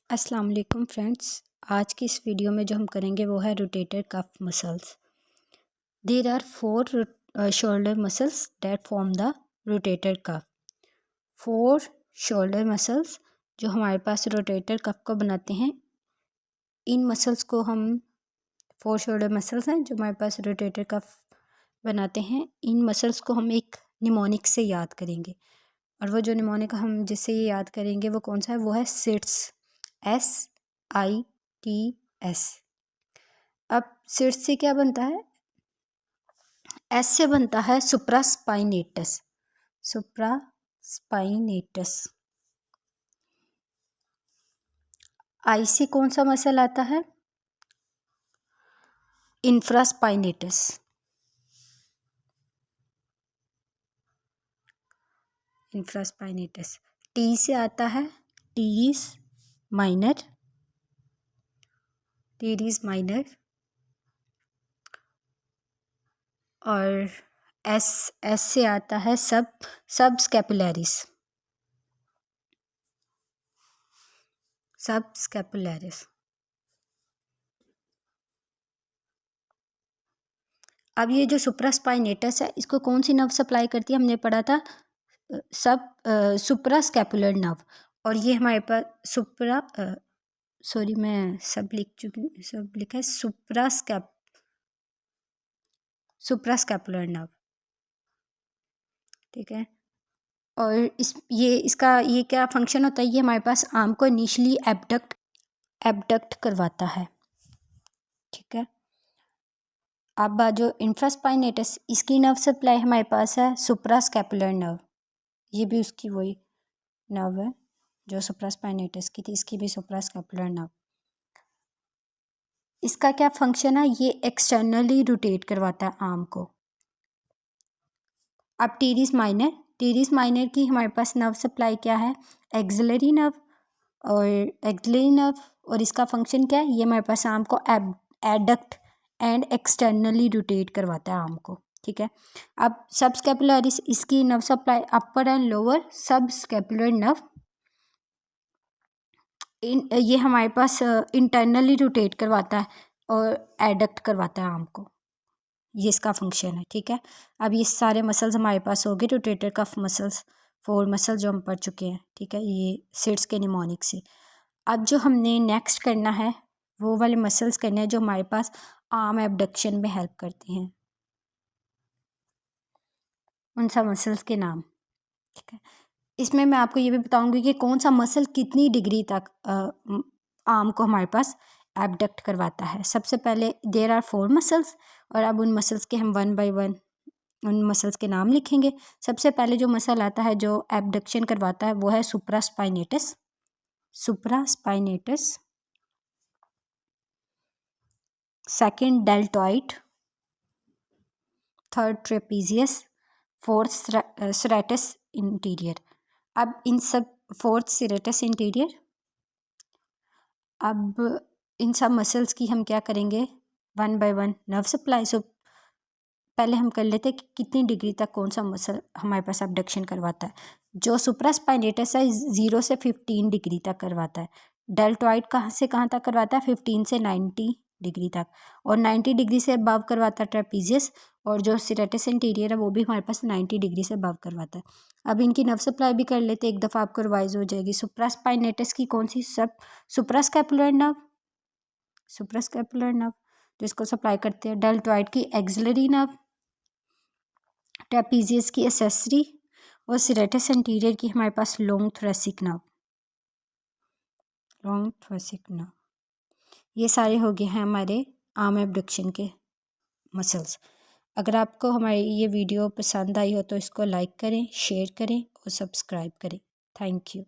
अस्सलाम वालेकुम फ्रेंड्स। आज की इस वीडियो में जो हम करेंगे वो है rotator cuff muscles. There are 4 shoulder muscles that form the rotator cuff. 4 shoulder muscles जो हमारे पास रोटेटर कफ को बनाते हैं। इन मसल्स को हम 4 शोल्डर मसल्स हैं जो हमारे पास रोटेटर कफ बनाते हैं। इन मसल्स को हम एक निमोनिक से याद करेंगे और वो जो निमोनिक हम जिससे ये याद करेंगे वो कौन सा है, वो है सिट्स, SITS। अब सिट्स से क्या बनता है? एस से बनता है सुप्रास्पाइनेटस। सुप्रास्पाइनेटस। आई से कौन सा मसल आता है? इंफ्रास्पाइनेटस। इंफ्रास्पाइनेटस। टी से आता है टीरिस माइनर। Teres minor. और एस से आता है सब स्कैपुलैरिस। सब स्कैपुलैरिस। अब ये जो सुप्रास्पाइनेटस है इसको कौन सी नर्व सप्लाई करती है? हमने पढ़ा था सुप्रास्कैपुलर नर्व। और ये हमारे पास मैं सब लिख चुकी हूँ, सब लिखा है सुप्रास्कैपुलर नर्व। ठीक है। और इसका क्या फंक्शन होता है? ये हमारे पास आर्म को इनिशियली एबडक्ट करवाता है। ठीक है। अब जो इंफ्रास्पाइनेटस, इसकी नर्व सप्लाई हमारे पास है सुप्रास्कैपुलर नर्व। ये भी उसकी वही नर्व है जो सुप्रास्पाइनेटस की थी, इसकी भी सुप्रास्कैपुलर नर्व। इसका क्या फंक्शन है? ये एक्सटर्नली रोटेट करवाता है आर्म को। अब टीरिस माइनर की हमारे पास नर्व सप्लाई क्या है? Axillary nerve. और इसका फंक्शन क्या है? ये हमारे पास आर्म को एडक्ट एंड एक्सटर्नली रोटेट करवाता है आर्म को। ठीक है। अब सब स्कैपुलरिस, इसकी nerve supply upper and lower सब स्कैपुलर नर्व। ये हमारे पास इंटरनली रोटेट करवाता है और एडक्ट करवाता है आर्म को। ये इसका फंक्शन है। ठीक है। अब ये सारे मसल्स हमारे पास हो गए रोटेटर कफ मसल्स, 4 मसल जो हम पढ़ चुके हैं। ठीक है, ये सिट्स के निमोनिक से। अब जो हमने नेक्स्ट करना है वो वाले मसल्स करने हैं जो हमारे पास आर्म एबडक्शन में हेल्प करते हैं। उन सब मसल्स के नाम। ठीक है। इसमें मैं आपको ये भी बताऊंगी कि कौन सा मसल कितनी डिग्री तक आर्म को हमारे पास एबडक्ट करवाता है। सबसे पहले देयर आर 4 मसल्स और अब उन मसल्स के हम 1 बाय 1 उन मसल्स के नाम लिखेंगे। सबसे पहले जो मसल आता है जो एबडक्शन करवाता है वो है supraspinatus. Supraspinatus. Second deltoid. Third trapezius. Fourth serratus interior. अब इन सब फोर्थ सेरेटस इंटीरियर। अब इन सब मसल्स की हम क्या करेंगे? 1 बाय 1 नर्व सप्लाई। सो पहले हम कर लेते हैं कि कितनी डिग्री तक कौन सा मसल हमारे पास एबडक्शन करवाता है। जो सुप्रास्पाइनेटस है 0 से 15 डिग्री तक करवाता है। डेल्टॉइड कहाँ से कहाँ तक करवाता है? 15 से 90 डिग्री तक। और 90 डिग्री से अबव करवाता है ट्रेपीजियस। और जो सेरेटस इंटीरियर है वो भी हमारे पास 90 डिग्री से अबव करवाता है। अब इनकी नर्व सप्लाई भी कर लेते, एक दफ़ा आपको रिवाइज हो जाएगी। सुप्रास्पाइनेटस की कौन सी? सब सुप्रास्कैपुलर नर्व। सुप्रास्कैपुलर नर्व जिसको सप्लाई करते हैं। डेल्टॉइड की एक्सिलरी नर्व। ट्रेपीजियस की एसेसरी। और सेरेटस इंटीरियर की हमारे पास long thoracic nerve. Long thoracic nerve. ये सारे हो गए हैं हमारे आर्म एबडक्शन के मसल्स। अगर आपको हमारी ये वीडियो पसंद आई हो तो इसको लाइक करें, शेयर करें और सब्सक्राइब करें। Thank you.